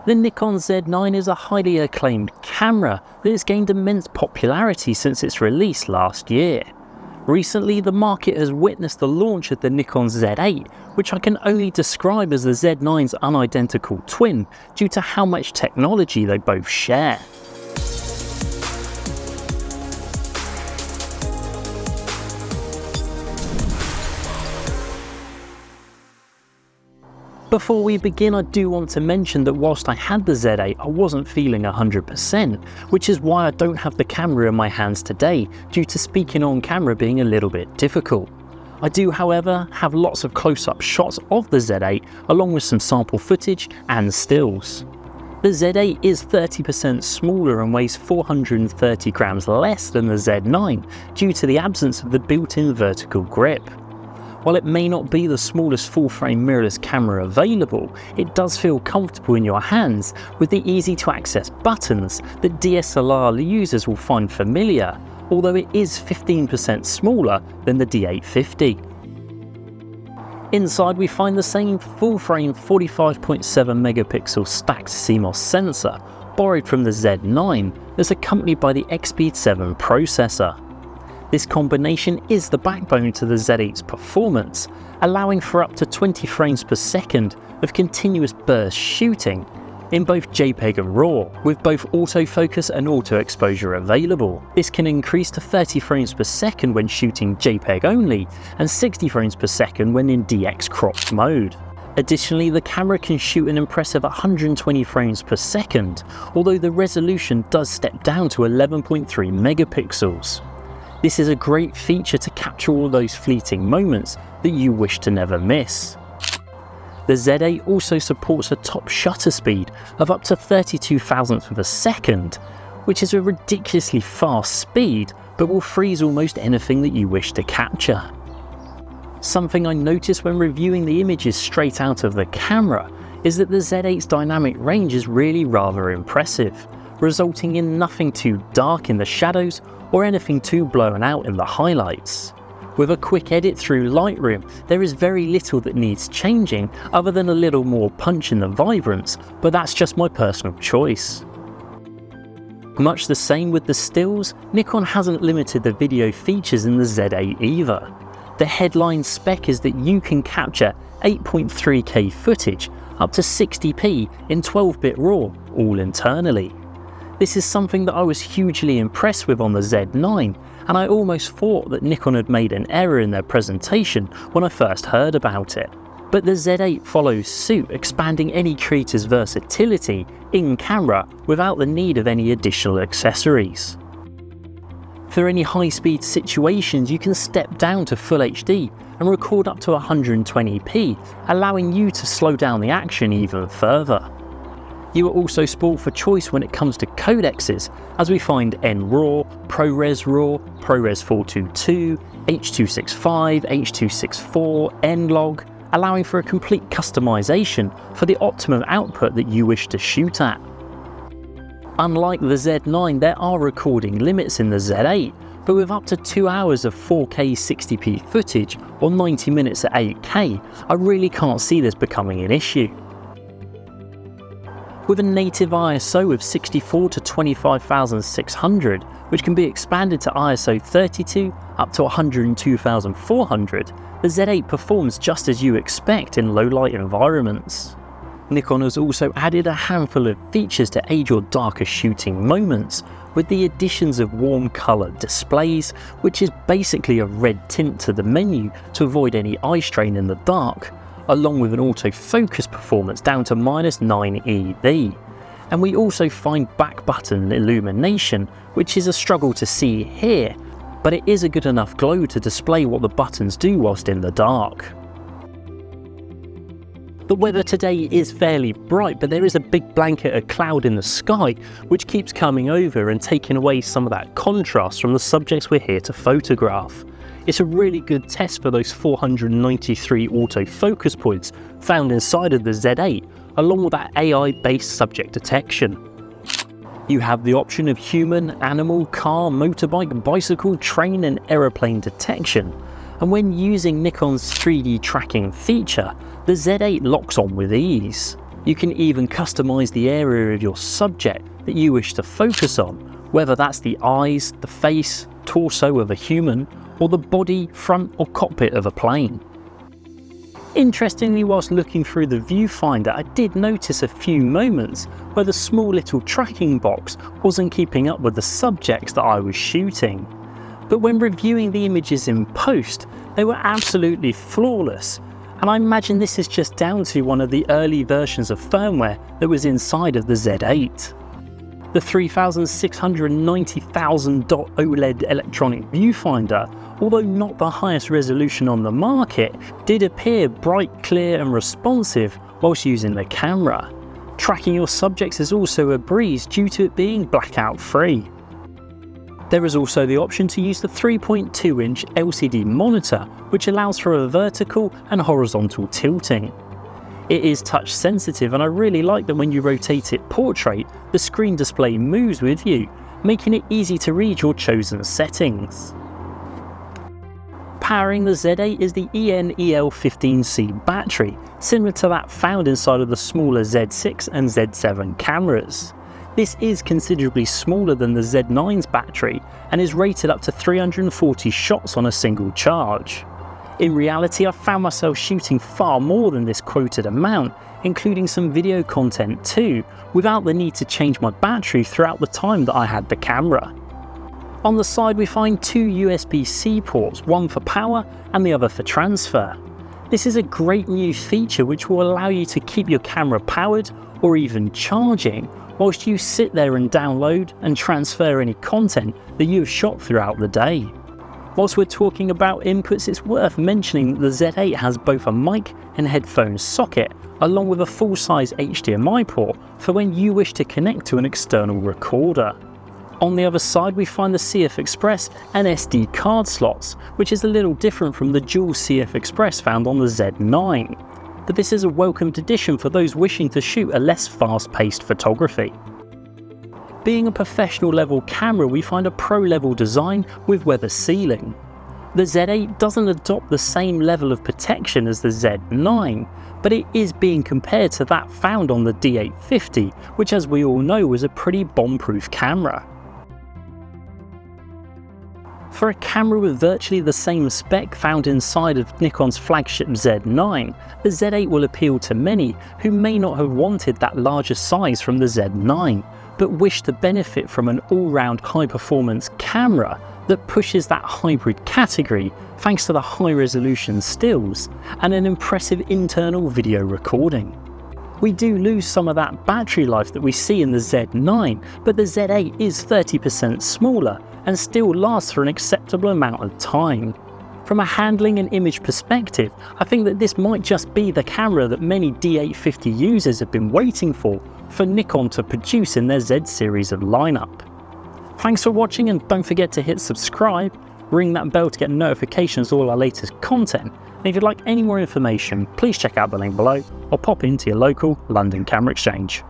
The Nikon Z9 is a highly acclaimed camera that has gained immense popularity since its release last year. Recently, the market has witnessed the launch of the Nikon Z8, which I can only describe as the Z9's unidentical twin due to how much technology they both share. Before we begin, I do want to mention that whilst I had the Z8, I wasn't feeling 100%, which is why I don't have the camera in my hands today, due to speaking on camera being a little bit difficult. I do, however, have lots of close-up shots of the Z8, along with some sample footage and stills. The Z8 is 30% smaller and weighs 430 grams less than the Z9, due to the absence of the built-in vertical grip. While it may not be the smallest full-frame mirrorless camera available, it does feel comfortable in your hands with the easy-to-access buttons that DSLR users will find familiar, although it is 15% smaller than the D850. Inside we find the same full-frame 45.7 megapixel stacked CMOS sensor, borrowed from the Z9, that's accompanied by the XP7 processor. This combination is the backbone to the Z8's performance, allowing for up to 20 frames per second of continuous burst shooting in both JPEG and RAW, with both autofocus and auto exposure available. This can increase to 30 frames per second when shooting JPEG only, and 60 frames per second when in DX cropped mode. Additionally, the camera can shoot an impressive 120 frames per second, although the resolution does step down to 11.3 megapixels. This is a great feature to capture all those fleeting moments that you wish to never miss. The Z8 also supports a top shutter speed of up to 32 thousandths of a second, which is a ridiculously fast speed, but will freeze almost anything that you wish to capture. Something I noticed when reviewing the images straight out of the camera is that the Z8's dynamic range is really rather impressive, resulting in nothing too dark in the shadows or anything too blown out in the highlights. With a quick edit through Lightroom, there is very little that needs changing other than a little more punch in the vibrance, but that's just my personal choice. Much the same with the stills, Nikon hasn't limited the video features in the Z8 either. The headline spec is that you can capture 8.3K footage up to 60p in 12-bit RAW, all internally. This is something that I was hugely impressed with on the Z9, and I almost thought that Nikon had made an error in their presentation when I first heard about it. But the Z8 follows suit, expanding any creator's versatility in camera without the need of any additional accessories. For any high-speed situations, you can step down to Full HD and record up to 120p, allowing you to slow down the action even further. You are also spoiled for choice when it comes to codexes, as we find NRAW, ProRes RAW, ProRes 422, H.265, H.264, N-Log, allowing for a complete customization for the optimum output that you wish to shoot at. Unlike the Z9, there are recording limits in the Z8, but with up to 2 hours of 4K 60p footage or 90 minutes at 8K, I really can't see this becoming an issue. With a native ISO of 64 to 25,600, which can be expanded to ISO 32 up to 102,400, the Z8 performs just as you expect in low-light environments. Nikon has also added a handful of features to aid your darker shooting moments, with the additions of warm colour displays, which is basically a red tint to the menu to avoid any eye strain in the dark, along with an autofocus performance down to -9 EV. And we also find back button illumination, which is a struggle to see here, but it is a good enough glow to display what the buttons do whilst in the dark. The weather today is fairly bright, but there is a big blanket of cloud in the sky, which keeps coming over and taking away some of that contrast from the subjects we're here to photograph. It's a really good test for those 493 autofocus points found inside of the Z8, along with that AI-based subject detection. You have the option of human, animal, car, motorbike, bicycle, train and aeroplane detection, and when using Nikon's 3D tracking feature, the Z8 locks on with ease. You can even customize the area of your subject that you wish to focus on, whether that's the eyes, the face, torso of a human, or the body, front or cockpit of a plane. Interestingly, whilst looking through the viewfinder, I did notice a few moments where the small little tracking box wasn't keeping up with the subjects that I was shooting. But when reviewing the images in post, they were absolutely flawless, and I imagine this is just down to one of the early versions of firmware that was inside of the Z8. The 3690,000 dot OLED electronic viewfinder, although not the highest resolution on the market, did appear bright, clear and responsive whilst using the camera. Tracking your subjects is also a breeze due to it being blackout free. There is also the option to use the 3.2-inch LCD monitor, which allows for a vertical and horizontal tilting. It is touch sensitive, and I really like that when you rotate it portrait, the screen display moves with you, making it easy to read your chosen settings. Powering the Z8 is the EN-EL15C battery, similar to that found inside of the smaller Z6 and Z7 cameras. This is considerably smaller than the Z9's battery and is rated up to 340 shots on a single charge. In reality, I found myself shooting far more than this quoted amount, including some video content too, without the need to change my battery throughout the time that I had the camera. On the side we find two USB-C ports, one for power and the other for transfer. This is a great new feature which will allow you to keep your camera powered or even charging whilst you sit there and download and transfer any content that you have shot throughout the day. Whilst we're talking about inputs, it's worth mentioning that the Z8 has both a mic and headphone socket, along with a full-size HDMI port for when you wish to connect to an external recorder. On the other side we find the CF Express and SD card slots, which is a little different from the dual CF Express found on the Z9. But this is a welcomed addition for those wishing to shoot a less fast-paced photography. Being a professional level camera, we find a pro level design with weather sealing. The Z8 doesn't adopt the same level of protection as the Z9, but it is being compared to that found on the D850, which as we all know was a pretty bomb-proof camera. For a camera with virtually the same spec found inside of Nikon's flagship Z9, the Z8 will appeal to many who may not have wanted that larger size from the Z9, but wish to benefit from an all-round high-performance camera that pushes that hybrid category thanks to the high-resolution stills and an impressive internal video recording. We do lose some of that battery life that we see in the Z9, but the Z8 is 30% smaller and still lasts for an acceptable amount of time. From a handling and image perspective, I think that this might just be the camera that many D850 users have been waiting for Nikon to produce in their Z series of lineup. Thanks for watching, and don't forget to hit subscribe, ring that bell to get notifications of all our latest content, and if you'd like any more information, please check out the link below or pop into your local London Camera Exchange.